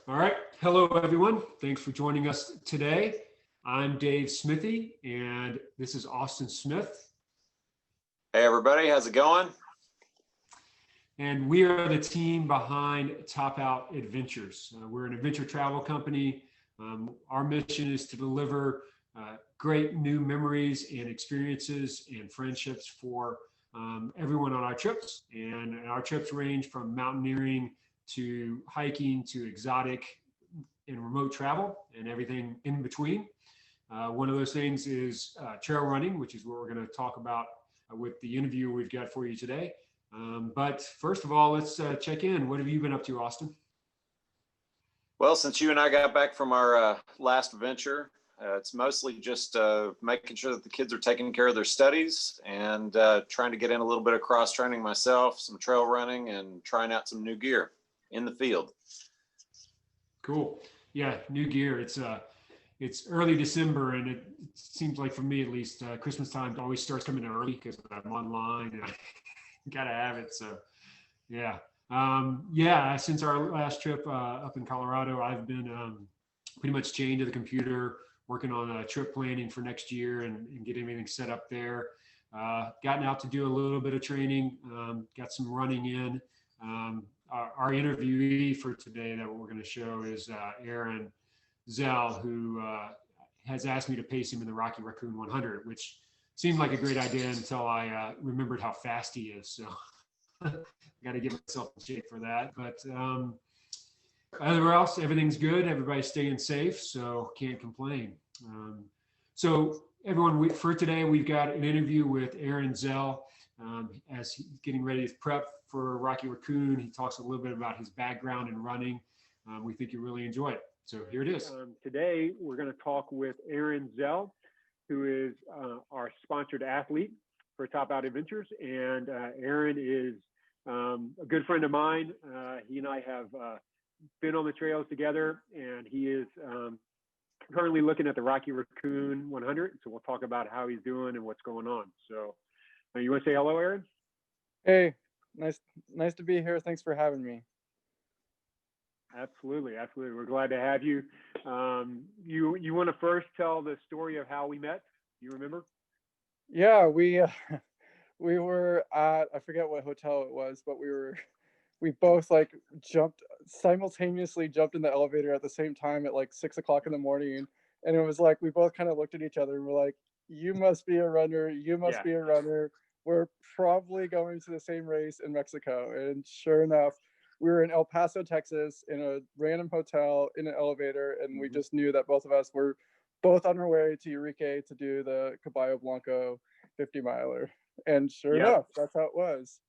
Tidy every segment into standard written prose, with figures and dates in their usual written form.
All right. Hello, everyone. Thanks for joining us today. I'm Dave Smithy, and this is Austin Smith. Hey, everybody. How's it going? And we are the team behind Top Out Adventures. We're an adventure travel company. Our mission is to deliver great new memories and experiences and friendships for everyone on our trips. And our trips range from mountaineering to hiking to exotic and remote travel and everything in between. One of those things is trail running, which is what we're going to talk about with the interview we've got for you today. But first of all, let's check in. What have you been up to, Austin? Well, since you and I got back from our last venture, it's mostly just making sure that the kids are taking care of their studies and trying to get in a little bit of cross training myself, some trail running, and trying out some new gear in the field. Cool. Yeah, new gear. It's early December, and it seems like, for me at least, Christmas time always starts coming early because I'm online and I gotta have it. So yeah. Since our last trip up in Colorado, I've been pretty much chained to the computer, working on trip planning for next year and getting everything set up there. Gotten out to do a little bit of training, got some running in. Our interviewee for today that we're going to show is Aaron Zel, who has asked me to pace him in the Rocky Raccoon 100, which seemed like a great idea until I remembered how fast he is. So I got to give myself a shake for that. But otherwise, else, everything's good. Everybody's staying safe, so can't complain. So everyone, for today, we've got an interview with Aaron Zel as he's getting ready to prep for Rocky Raccoon. He talks a little bit about his background in running. We think you'll really enjoy it. So here it is. Today, we're going to talk with Aaron Zel, who is our sponsored athlete for Top Out Adventures. And Aaron is a good friend of mine. He and I have been on the trails together, and he is currently looking at the Rocky Raccoon 100. So we'll talk about how he's doing and what's going on. So you want to say hello, Aaron? Hey, nice to be here. Thanks for having me. Absolutely. We're glad to have you. You want to first tell the story of how we met? You remember? Yeah, we were at, I forget what hotel it was, but we both simultaneously jumped in the elevator at the same time at like 6 o'clock in the morning, and it was like we both kind of looked at each other and were like, "You must be a runner. You must be a runner. We're probably going to the same race in Mexico." And sure enough, we were in El Paso, Texas, in a random hotel in an elevator, and we just knew that both of us were both on our way to Urique to do the Caballo Blanco 50 miler. And sure enough, that's how it was.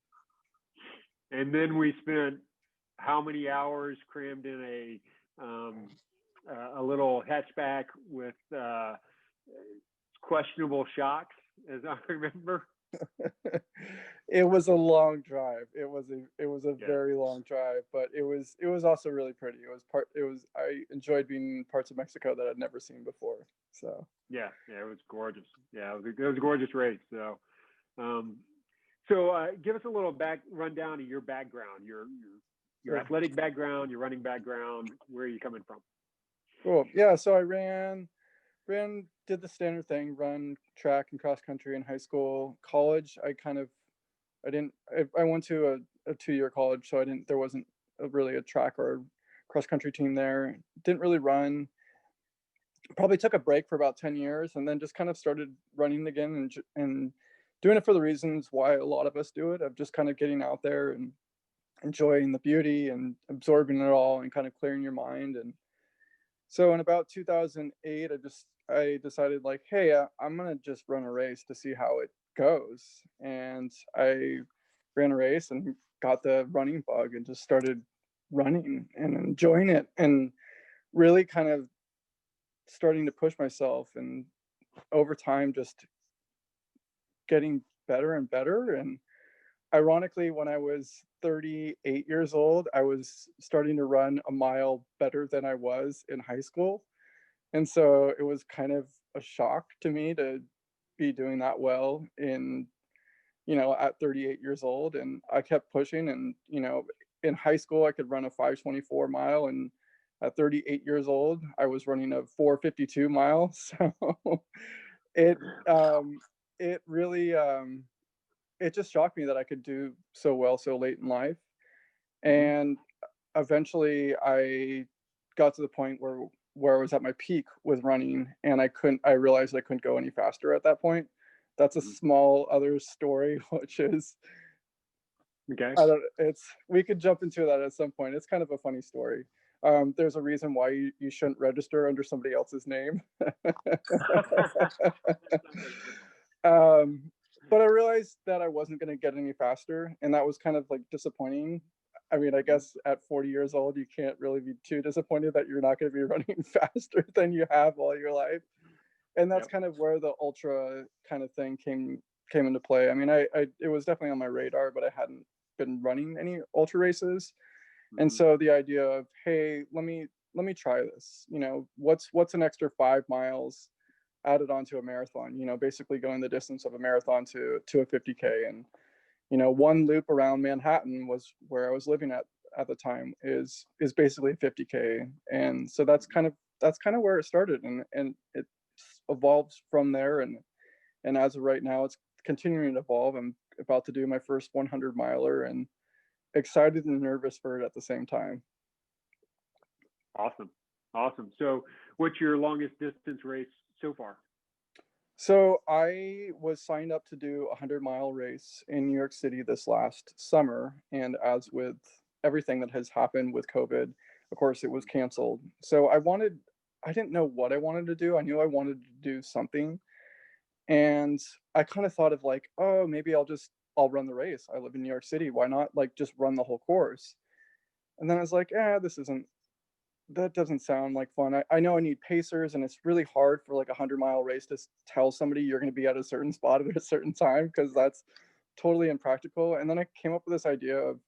And then we spent how many hours crammed in a little hatchback with questionable shocks, as I remember. It was a long drive. It was a very long drive, but it was also really pretty. I enjoyed being in parts of Mexico that I'd never seen before. So yeah, it was gorgeous. Yeah, it was a gorgeous race. So give us a little rundown of your background, your athletic background, your running background. Where are you coming from? Cool. Yeah, so I did the standard thing, run track and cross country in high school. College, I went to a 2-year college, so there wasn't really a track or cross country team there. Didn't really run. Probably took a break for about 10 years, and then just kind of started running again and doing it for the reasons why a lot of us do it, of just kind of getting out there and enjoying the beauty and absorbing it all and kind of clearing your mind. And so in about 2008, I decided, like, hey, I'm going to just run a race to see how it goes. And I ran a race and got the running bug and just started running and enjoying it and really kind of starting to push myself, and over time just getting better and better. And ironically, when I was 38 years old, I was starting to run a mile better than I was in high school. And so it was kind of a shock to me to be doing that well at 38 years old. And I kept pushing, and in high school I could run a 5:24 mile, and at 38 years old, I was running a 4:52 mile. So it it really it just shocked me that I could do so well so late in life. And eventually I got to the point where I was at my peak with running, and I realized I couldn't go any faster at that point. That's a small other story, which is, Okay. we could jump into that at some point. It's kind of a funny story. There's a reason why you shouldn't register under somebody else's name. But I realized that I wasn't going to get any faster, and that was kind of like disappointing. I mean, I guess at 40 years old, you can't really be too disappointed that you're not going to be running faster than you have all your life. And that's kind of where the ultra kind of thing came into play. I mean, it was definitely on my radar, but I hadn't been running any ultra races. And so the idea of, hey, let me try this. You know, what's an extra 5 miles added onto a marathon? You know, basically going the distance of a marathon to a 50K. And you know, one loop around Manhattan was where I was living at the time is basically 50K. And so that's kind of where it started, and it evolves from there. And as of right now, it's continuing to evolve. I'm about to do my first 100 miler, and excited and nervous for it at the same time. Awesome. So what's your longest distance race so far? So I was signed up to do a 100-mile race in New York City this last summer. And as with everything that has happened with COVID, of course, it was canceled. So I didn't know what I wanted to do. I knew I wanted to do something. And I kind of thought of like, oh, maybe I'll run the race. I live in New York City. Why not like just run the whole course? And then I was like, that doesn't sound like fun. I know I need pacers, and it's really hard for like a 100-mile race to tell somebody you're going to be at a certain spot at a certain time, because that's totally impractical. And then I came up with this idea of,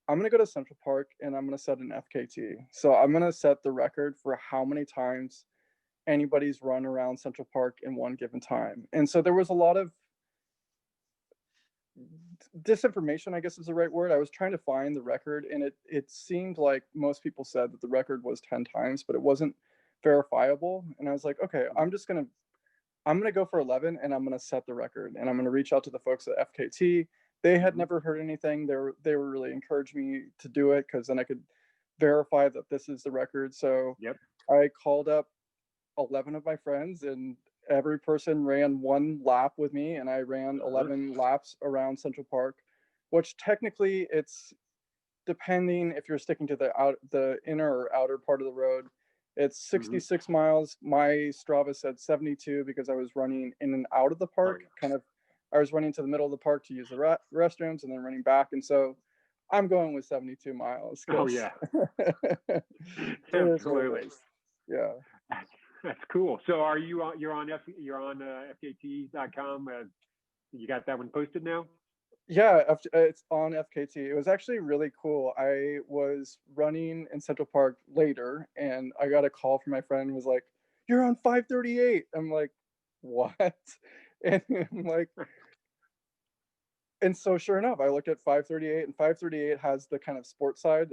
I'm going to go to Central Park and I'm going to set an FKT. So I'm going to set the record for how many times anybody's run around Central Park in one given time. And so there was a lot of disinformation, I guess is the right word. I was trying to find the record, and it seemed like most people said that the record was 10 times, but it wasn't verifiable. And I was like, okay, I'm gonna go for 11, and I'm gonna set the record, and I'm gonna reach out to the folks at FKT. They had never heard anything. They were really encouraged me to do it, because then I could verify that this is the record. So I called up 11 of my friends, and every person ran one lap with me, and I ran 11 laps around Central Park, which technically, it's depending if you're sticking to the inner or outer part of the road, it's 66 miles. My Strava said 72 because I was running in and out of the park. I was running to the middle of the park to use the restrooms and then running back. And so I'm going with 72 miles. Oh yeah. Absolutely. Yeah. That's cool. So are you on, you're on FKT.com. You got that one posted now? Yeah, it's on FKT. It was actually really cool. I was running in Central Park later, and I got a call from my friend who was like, "You're on 5:38." I'm like, "What?" And I'm like, and so sure enough, I looked at 5:38, and 5:38 has the kind of sports side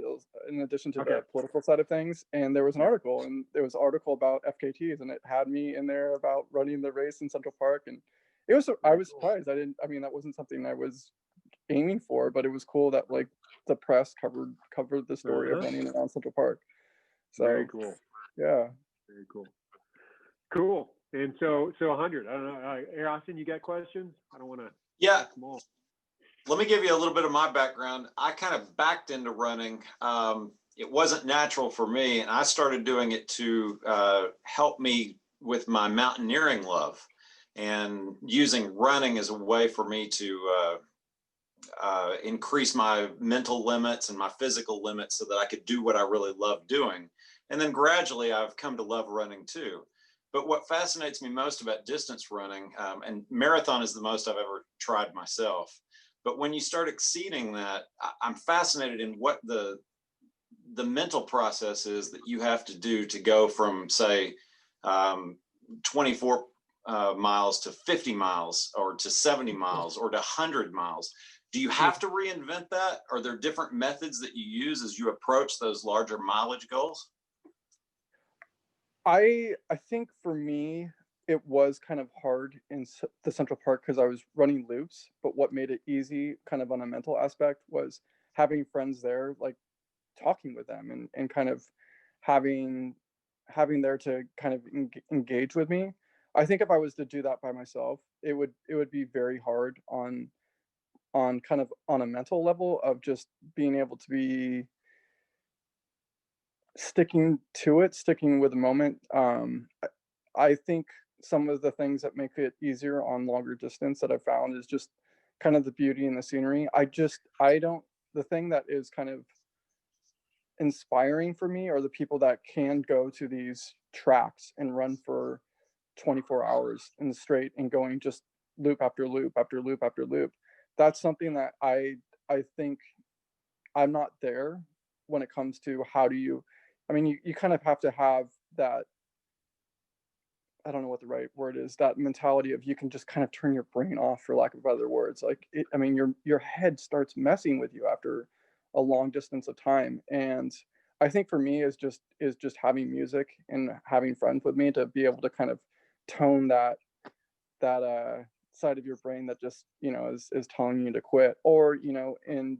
in addition to the political side of things. And there was an article, and there was an article about FKTs, and it had me in there about running the race in Central Park. And it was, I was surprised. That wasn't something I was aiming for, but it was cool that like the press covered the story of running around Central Park. So very cool. Yeah. Very cool. Cool. And so 100. I don't know. Austin, you got questions? I don't want to. Yeah. Let me give you a little bit of my background. I kind of backed into running. It wasn't natural for me, and I started doing it to help me with my mountaineering love, and using running as a way for me to increase my mental limits and my physical limits so that I could do what I really love doing. And then gradually I've come to love running too. But what fascinates me most about distance running, and marathon is the most I've ever tried myself, but when you start exceeding that, I'm fascinated in what the mental process is that you have to do to go from, say, 24 miles to 50 miles, or to 70 miles, or to 100 miles. Do you have to reinvent that? Are there different methods that you use as you approach those larger mileage goals? I think for me, it was kind of hard in the Central Park because I was running loops. But what made it easy, kind of on a mental aspect, was having friends there, like talking with them and kind of having there to kind of engage with me. I think if I was to do that by myself, it would be very hard on kind of on a mental level of just being able to be sticking with the moment. I think some of the things that make it easier on longer distance that I've found is just kind of the beauty and the scenery. I don't, the thing that is kind of inspiring for me are the people that can go to these tracks and run for 24 hours in the straight and going just loop after loop after loop after loop. That's something that I think I'm not there when it comes to how do you, I mean, you kind of have to have that, I don't know what the right word is, that mentality of you can just kind of turn your brain off, for lack of other words. Like I mean, your head starts messing with you after a long distance of time. And I think for me is just having music and having friends with me to be able to kind of tone that side of your brain that just, is telling you to quit, or, in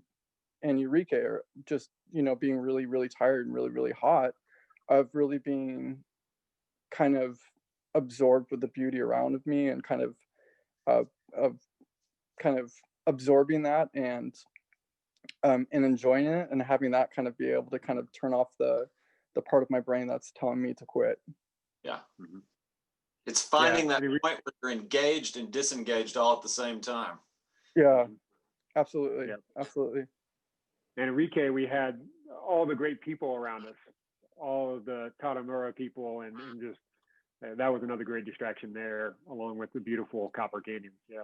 Eureka, or just, being really, really tired and really, really hot, of really being kind of absorbed with the beauty around of me, and kind of kind of absorbing that, and enjoying it, and having that kind of be able to kind of turn off the part of my brain that's telling me to quit. Yeah. Mm-hmm. It's finding that point where you're engaged and disengaged all at the same time. Yeah, absolutely. Yeah. Absolutely. And Enrique, we had all the great people around us, all of the Tatamura people, and just that was another great distraction there, along with the beautiful Copper Canyons. Yeah,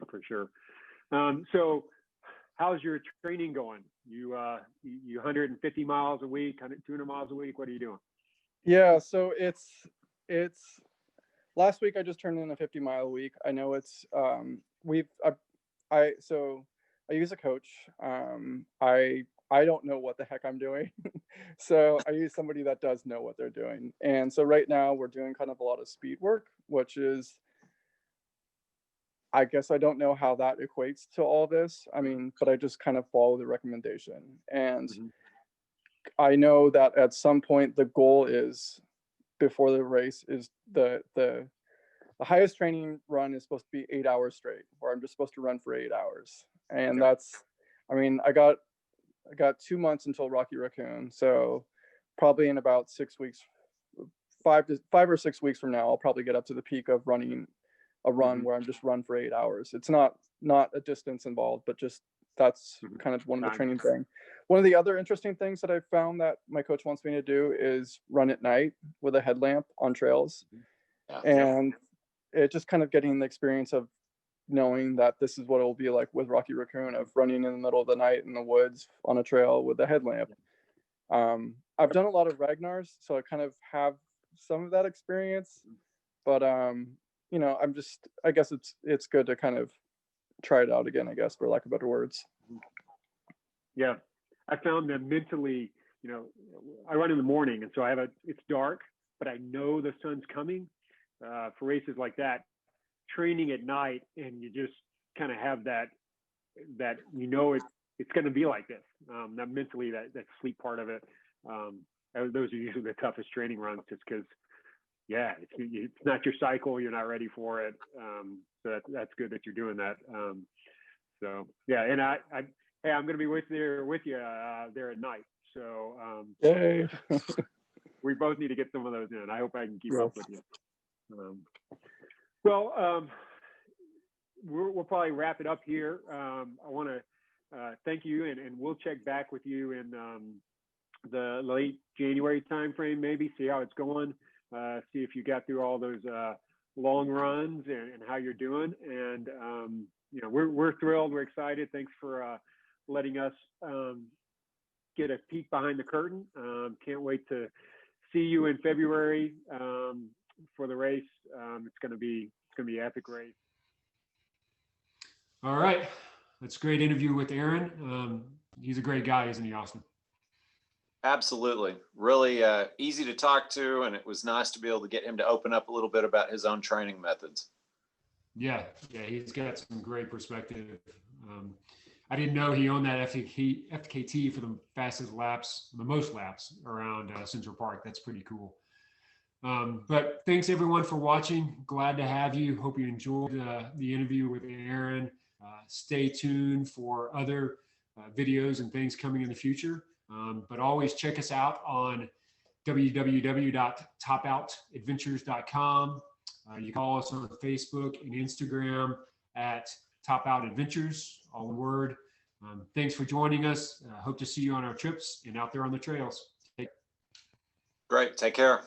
for sure. So how's your training going? You 150 miles a week, 200 miles a week? What are you doing? Yeah, so it's last week I just turned in a 50-mile a week. I know it's I use a coach. I don't know what the heck I'm doing. So I use somebody that does know what they're doing. And so right now we're doing kind of a lot of speed work, which is, I guess I don't know how that equates to all this. I mean, but I just kind of follow the recommendation. And I know that at some point the goal is, before the race, is the highest training run is supposed to be 8 hours straight, where I'm just supposed to run for 8 hours. And that's, I mean, I got 2 months until Rocky Raccoon. So probably in about 6 weeks, 5 or 6 weeks from now, I'll probably get up to the peak of running a run where I'm just run for 8 hours. It's not a distance involved, but just that's kind of one of the training thing. One of the other interesting things that I've found that my coach wants me to do is run at night with a headlamp on trails. And it just kind of getting the experience of knowing that this is what it will be like with Rocky Raccoon, of running in the middle of the night in the woods on a trail with a headlamp. I've done a lot of Ragnars, so I kind of have some of that experience, but I guess it's good to kind of try it out again, I guess, for lack of better words. Yeah, I found that mentally, I run in the morning, and so it's dark, but I know the sun's coming. For races like that, training at night, and you just kind of have that it's going to be like this. That mentally, that sleep part of it, those are usually the toughest training runs, just because, it's not your cycle, you're not ready for it. So that's good that you're doing that. So yeah, and I'm going to be with you there at night. So yay. We both need to get some of those in. I hope I can keep up with you. Well, we'll probably wrap it up here. I want to thank you, and we'll check back with you in the late January timeframe, maybe see how it's going, see if you got through all those long runs and how you're doing. And we're thrilled, we're excited. Thanks for letting us get a peek behind the curtain. Can't wait to see you in February for the race. It's going to be an epic race. All right, that's a great interview with Aaron. He's a great guy, isn't he, Austin? Absolutely. Really easy to talk to, and it was nice to be able to get him to open up a little bit about his own training methods. Yeah, he's got some great perspective. I didn't know he owned that FKT for the fastest laps, the most laps around Central Park. That's pretty cool. But thanks everyone for watching. Glad to have you. Hope you enjoyed the interview with Aaron. Stay tuned for other videos and things coming in the future. But always check us out on www.topoutadventures.com. You can follow us on Facebook and Instagram at Top Out Adventures, all one word. Thanks for joining us. Hope to see you on our trips and out there on the trails. Great. Take care.